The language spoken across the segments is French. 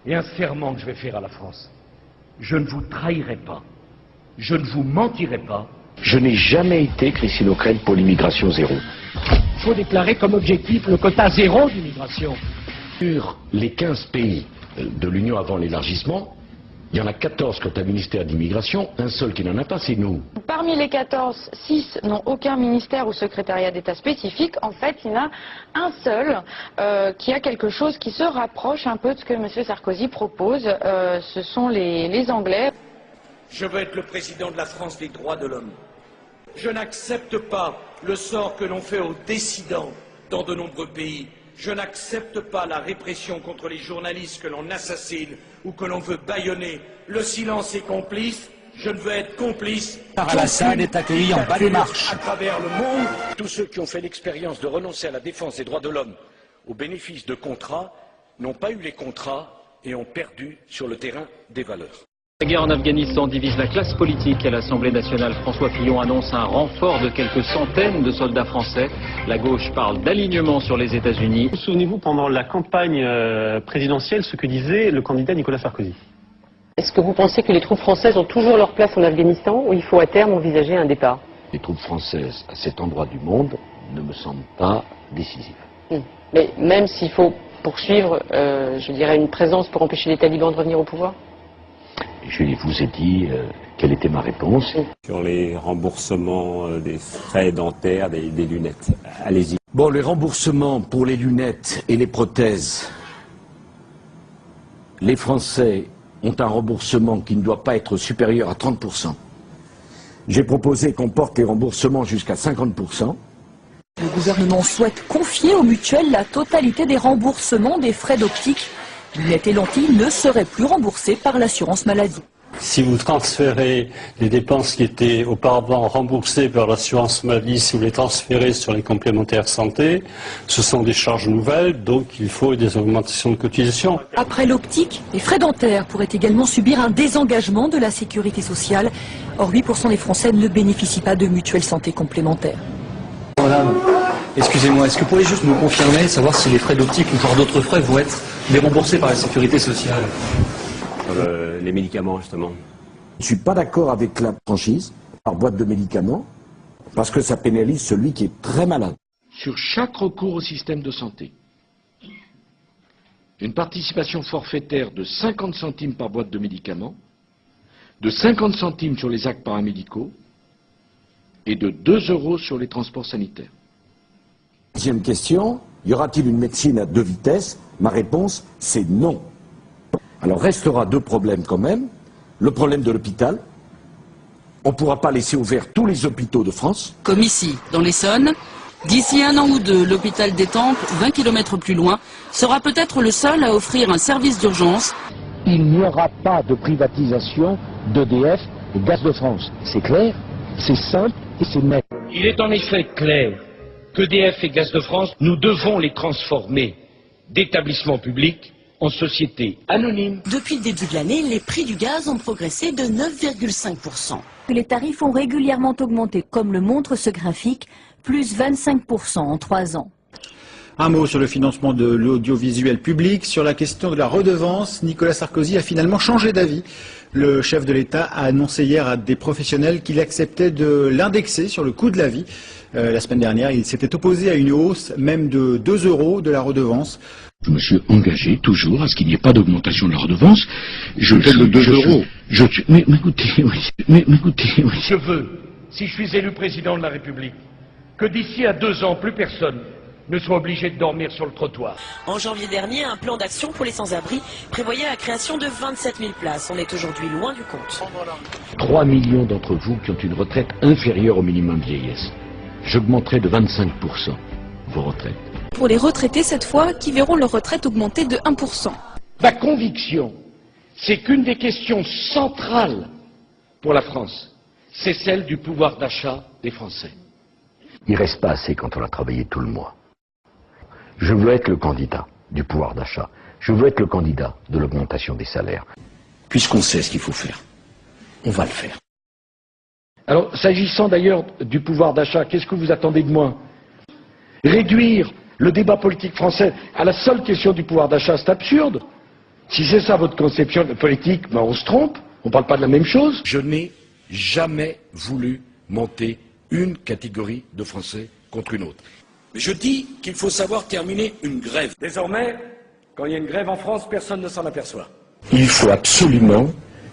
et un serment que je vais faire à la France. Je ne vous trahirai pas, je ne vous mentirai pas. Je n'ai jamais été, Christine O'Crête, pour l'immigration zéro. Il faut déclarer comme objectif le quota zéro d'immigration. Sur les 15 pays de l'Union avant l'élargissement, il y en a 14 qui ont un ministère d'immigration, un seul qui n'en a pas, c'est nous. Parmi les 14, 6 n'ont aucun ministère ou secrétariat d'État spécifique. En fait, il y en a un seul qui a quelque chose qui se rapproche un peu de ce que M. Sarkozy propose. Ce sont les Anglais. Je veux être le président de la France des droits de l'homme. Je n'accepte pas le sort que l'on fait aux dissidents dans de nombreux pays. Je n'accepte pas la répression contre les journalistes que l'on assassine ou que l'on veut bâillonner. Le silence est complice. Je ne veux être complice. Al-Assad est accueilli en bas des marches. À travers le monde. Tous ceux qui ont fait l'expérience de renoncer à la défense des droits de l'homme au bénéfice de contrats n'ont pas eu les contrats et ont perdu sur le terrain des valeurs. La guerre en Afghanistan divise la classe politique. À l'Assemblée nationale, François Fillon annonce un renfort de quelques centaines de soldats français. La gauche parle d'alignement sur les États-Unis. Souvenez-vous, pendant la campagne présidentielle, ce que disait le candidat Nicolas Sarkozy. Est-ce que vous pensez que les troupes françaises ont toujours leur place en Afghanistan ou il faut à terme envisager un départ? Les troupes françaises à cet endroit du monde ne me semblent pas décisives. Mais même s'il faut poursuivre, je dirais, une présence pour empêcher les talibans de revenir au pouvoir? Je vous ai dit quelle était ma réponse. Sur les remboursements des frais dentaires, des lunettes. Allez-y. Bon, les remboursements pour les lunettes et les prothèses, les Français ont un remboursement qui ne doit pas être supérieur à 30%. J'ai proposé qu'on porte les remboursements jusqu'à 50%. Le gouvernement souhaite confier aux mutuelles la totalité des remboursements des frais d'optique. Lunettes et lentilles ne seraient plus remboursées par l'assurance maladie. Si vous transférez les dépenses qui étaient auparavant remboursées par l'assurance maladie, si vous les transférez sur les complémentaires santé, ce sont des charges nouvelles, donc il faut des augmentations de cotisation. Après l'optique, les frais dentaires pourraient également subir un désengagement de la sécurité sociale. Or, 8% des Français ne bénéficient pas de mutuelle santé complémentaire. Madame, excusez-moi, est-ce que vous pourriez juste me confirmer, savoir si les frais d'optique ou voire d'autres frais vont être remboursés par la sécurité sociale? Les médicaments, justement. Je ne suis pas d'accord avec la franchise par boîte de médicaments, parce que ça pénalise celui qui est très malade. Sur chaque recours au système de santé, une participation forfaitaire de 50 centimes par boîte de médicaments, de 50 centimes sur les actes paramédicaux et de 2 € sur les transports sanitaires. Deuxième question, y aura-t-il une médecine à 2 vitesses? Ma réponse, c'est non. Alors restera 2 problèmes quand même. Le problème de l'hôpital. On ne pourra pas laisser ouverts tous les hôpitaux de France. Comme ici, dans l'Essonne, d'ici 1 an ou 2, l'hôpital d'Étampes, 20 km plus loin, sera peut-être le seul à offrir un service d'urgence. Il n'y aura pas de privatisation d'EDF et Gaz de France. C'est clair, c'est simple et c'est net. Il est en effet clair qu'EDF et Gaz de France, nous devons les transformer d'établissements publics en sociétés anonymes. Depuis le début de l'année, les prix du gaz ont progressé de 9,5%. Les tarifs ont régulièrement augmenté, comme le montre ce graphique, plus 25% en 3 ans. Un mot sur le financement de l'audiovisuel public. Sur la question de la redevance, Nicolas Sarkozy a finalement changé d'avis. Le chef de l'État a annoncé hier à des professionnels qu'il acceptait de l'indexer sur le coût de la vie. La semaine dernière, il s'était opposé à une hausse même de 2 € de la redevance. Je me suis engagé toujours à ce qu'il n'y ait pas d'augmentation de la redevance. Je le 2 €. Mais écoutez, oui. Je veux, si je suis élu président de la République, que d'ici à 2 ans, plus personne ne soit obligé de dormir sur le trottoir. En janvier dernier, un plan d'action pour les sans-abri prévoyait la création de 27 000 places. On est aujourd'hui loin du compte. 3 millions d'entre vous qui ont une retraite inférieure au minimum vieillesse. J'augmenterai de 25% vos retraites. Pour les retraités cette fois, qui verront leur retraite augmenter de 1%. Ma conviction, c'est qu'une des questions centrales pour la France, c'est celle du pouvoir d'achat des Français. Il ne reste pas assez quand on a travaillé tout le mois. Je veux être le candidat du pouvoir d'achat. Je veux être le candidat de l'augmentation des salaires. Puisqu'on sait ce qu'il faut faire, on va le faire. Alors, s'agissant d'ailleurs du pouvoir d'achat, qu'est-ce que vous attendez de moi? Réduire le débat politique français à la seule question du pouvoir d'achat, c'est absurde. Si c'est ça votre conception de politique, ben on se trompe, on ne parle pas de la même chose. Je n'ai jamais voulu monter une catégorie de Français contre une autre. Mais je dis qu'il faut savoir terminer une grève. Désormais, quand il y a une grève en France, personne ne s'en aperçoit. Il faut absolument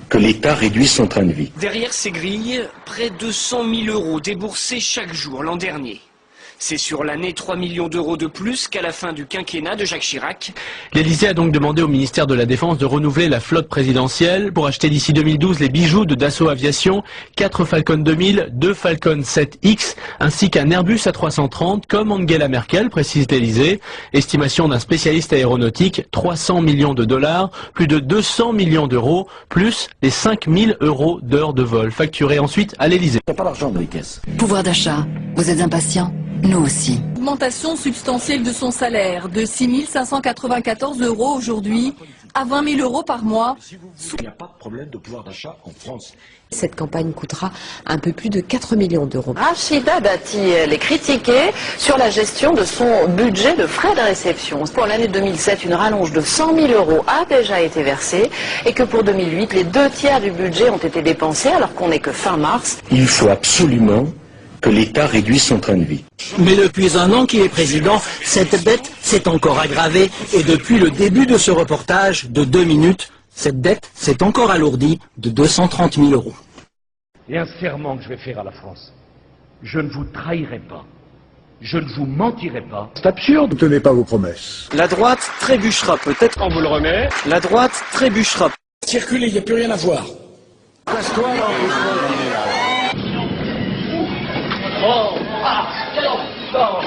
que l'État réduise son train de vie. Derrière ces grilles, près de 100 000 euros déboursés chaque jour l'an dernier. C'est sur l'année 3 millions d'euros de plus qu'à la fin du quinquennat de Jacques Chirac. L'Élysée a donc demandé au ministère de la Défense de renouveler la flotte présidentielle pour acheter d'ici 2012 les bijoux de Dassault Aviation, 4 Falcon 2000, 2 Falcon 7X, ainsi qu'un Airbus A330, comme Angela Merkel, précise l'Élysée. Estimation d'un spécialiste aéronautique, 300 millions de dollars, plus de 200 millions d'euros, plus les 5 000 euros d'heures de vol, facturés ensuite à l'Élysée. Il n'y a pas d'argent dans les caisses. Pouvoir d'achat, vous êtes impatient? Nous aussi. Augmentation substantielle de son salaire, de 6 594 euros aujourd'hui à 20 000 euros par mois. Il n'y a pas de problème de pouvoir d'achat en France. Cette campagne coûtera un peu plus de 4 millions d'euros. Rachida Dati, elle est critiquée sur la gestion de son budget de frais de réception. Pour l'année 2007, une rallonge de 100 000 euros a déjà été versée et que pour 2008, les 2/3 du budget ont été dépensés alors qu'on n'est que fin mars. Il faut absolument que l'État réduise son train de vie. Mais depuis un an qu'il est président, cette dette s'est encore aggravée et depuis le début de ce reportage de 2 minutes, cette dette s'est encore alourdie de 230 000 euros. Et un serment que je vais faire à la France. Je ne vous trahirai pas. Je ne vous mentirai pas. C'est absurde. Ne tenez pas vos promesses. La droite trébuchera peut-être quand vous le remet. La droite trébuchera. Circulez, il n'y a plus rien à voir. Casse-toi là. Oh, ah, quel enfant!